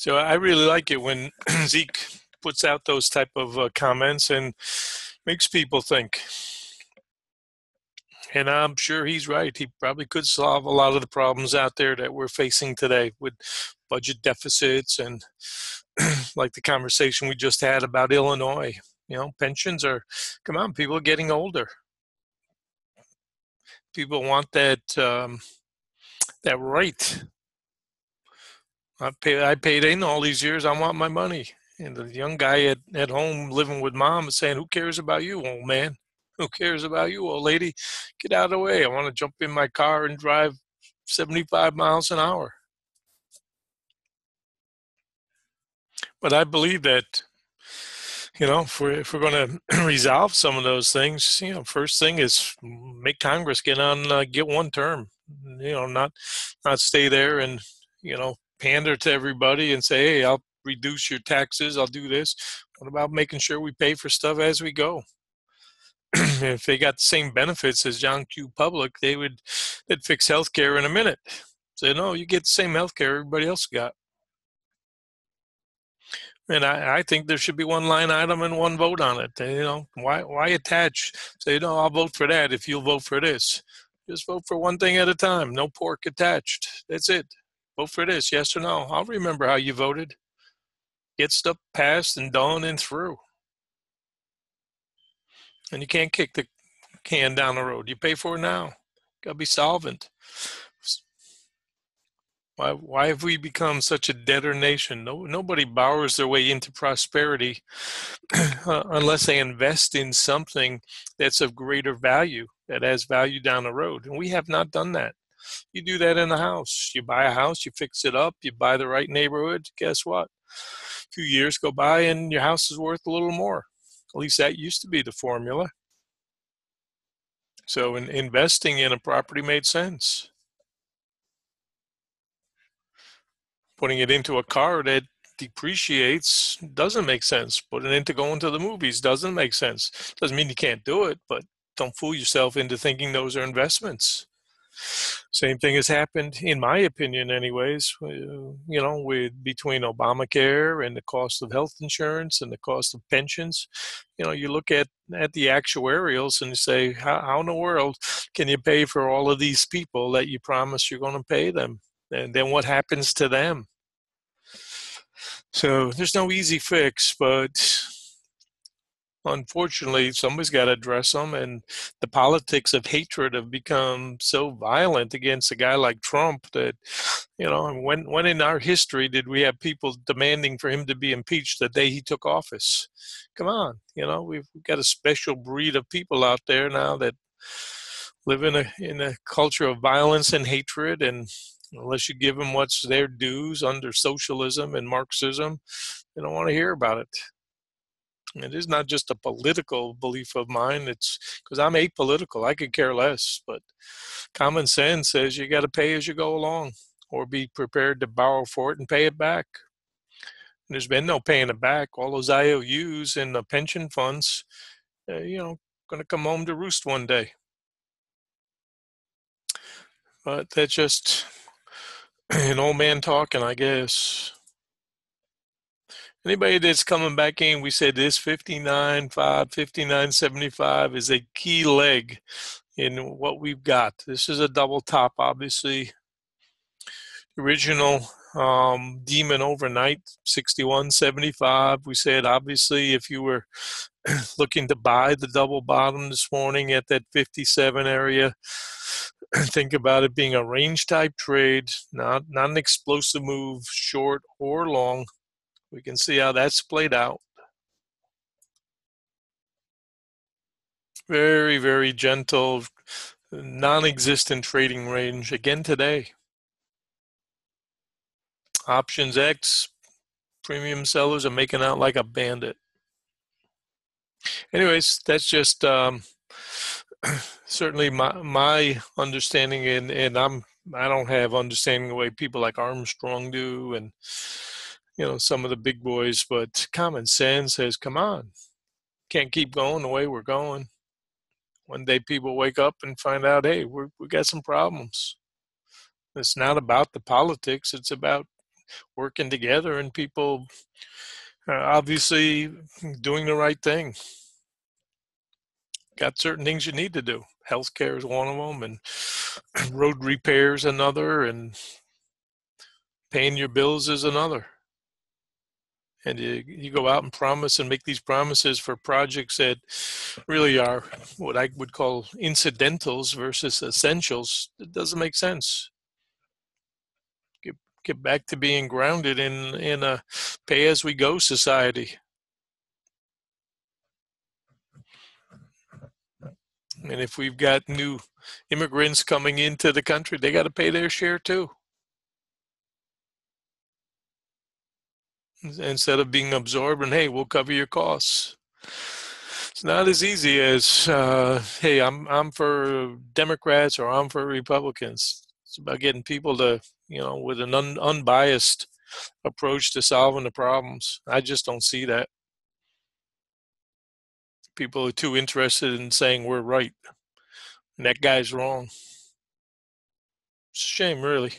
So I really like it when Zeke puts out those type of comments and makes people think. And I'm sure he's right. He probably could solve a lot of the problems out there that we're facing today with budget deficits and like the conversation we just had about Illinois. Pensions are, come on, people are getting older. People want that right. I paid in all these years. I want my money. And the young guy at home living with mom is saying, "Who cares about you, old man? Who cares about you, old lady? Get out of the way. I want to jump in my car and drive 75 miles an hour." But I believe that, if we're going to resolve some of those things, first thing is make Congress get one term. Not stay there and pander to everybody and say, "Hey, I'll reduce your taxes. I'll do this." What about making sure we pay for stuff as we go? If they got the same benefits as John Q. Public, they'd fix healthcare in a minute. Say, no, you get the same healthcare everybody else got. And I think there should be one line item and one vote on it. Why attach? Say, no, I'll vote for that if you'll vote for this. Just vote for one thing at a time. No pork attached. That's it. Vote for this, yes or no. I'll remember how you voted. Get stuff passed and done and through. And you can't kick the can down the road. You pay for it now. Got to be solvent. Why have we become such a debtor nation? Nobody borrows their way into prosperity unless they invest in something that's of greater value, that has value down the road. And we have not done that. You do that in a house. You buy a house, you fix it up, you buy the right neighborhood. Guess what? A few years go by and your house is worth a little more. At least that used to be the formula. So investing in a property made sense. Putting it into a car that depreciates doesn't make sense. Putting it into going to the movies doesn't make sense. Doesn't mean you can't do it, but don't fool yourself into thinking those are investments. Same thing has happened, in my opinion, anyways, with between Obamacare and the cost of health insurance and the cost of pensions. You look at the actuarials and you say, how in the world can you pay for all of these people that you promise you're going to pay them? And then what happens to them? So there's no easy fix, but unfortunately, somebody's got to address them. And the politics of hatred have become so violent against a guy like Trump that, when in our history did we have people demanding for him to be impeached the day he took office? Come on, we've got a special breed of people out there now that live in a culture of violence and hatred, and unless you give them what's their dues under socialism and Marxism, they don't want to hear about it. It is not just a political belief of mine. It's because I'm apolitical. I could care less. But common sense says you got to pay as you go along, or be prepared to borrow for it and pay it back. And there's been no paying it back. All those IOUs and the pension funds, going to come home to roost one day. But that's just an old man talking, I guess. Anybody that's coming back in, we said this 59.5, 59.75 is a key leg in what we've got. This is a double top, obviously. The original demon overnight, 61.75. We said, obviously, if you were looking to buy the double bottom this morning at that 57 area, think about it being a range type trade, not an explosive move, short or long. We can see how that's played out. Very, very gentle, non-existent trading range again today. Options X, premium sellers are making out like a bandit. Anyways, that's just certainly my understanding, and I don't have understanding the way people like Armstrong do, and some of the big boys, but common sense says, come on, can't keep going the way we're going. One day people wake up and find out, hey, we got some problems. It's not about the politics. It's about working together, and people obviously doing the right thing. Got certain things you need to do. Healthcare is one of them, and road repairs another, and paying your bills is another. And you go out and promise and make these promises for projects that really are what I would call incidentals versus essentials. It doesn't make sense. Get back to being grounded in a pay-as-we-go society. And if we've got new immigrants coming into the country, they got to pay their share too. Instead of being absorbed and, hey, we'll cover your costs. It's not as easy as, hey, I'm for Democrats or I'm for Republicans. It's about getting people to, with an unbiased approach to solving the problems. I just don't see that. People are too interested in saying we're right and that guy's wrong. It's a shame, really.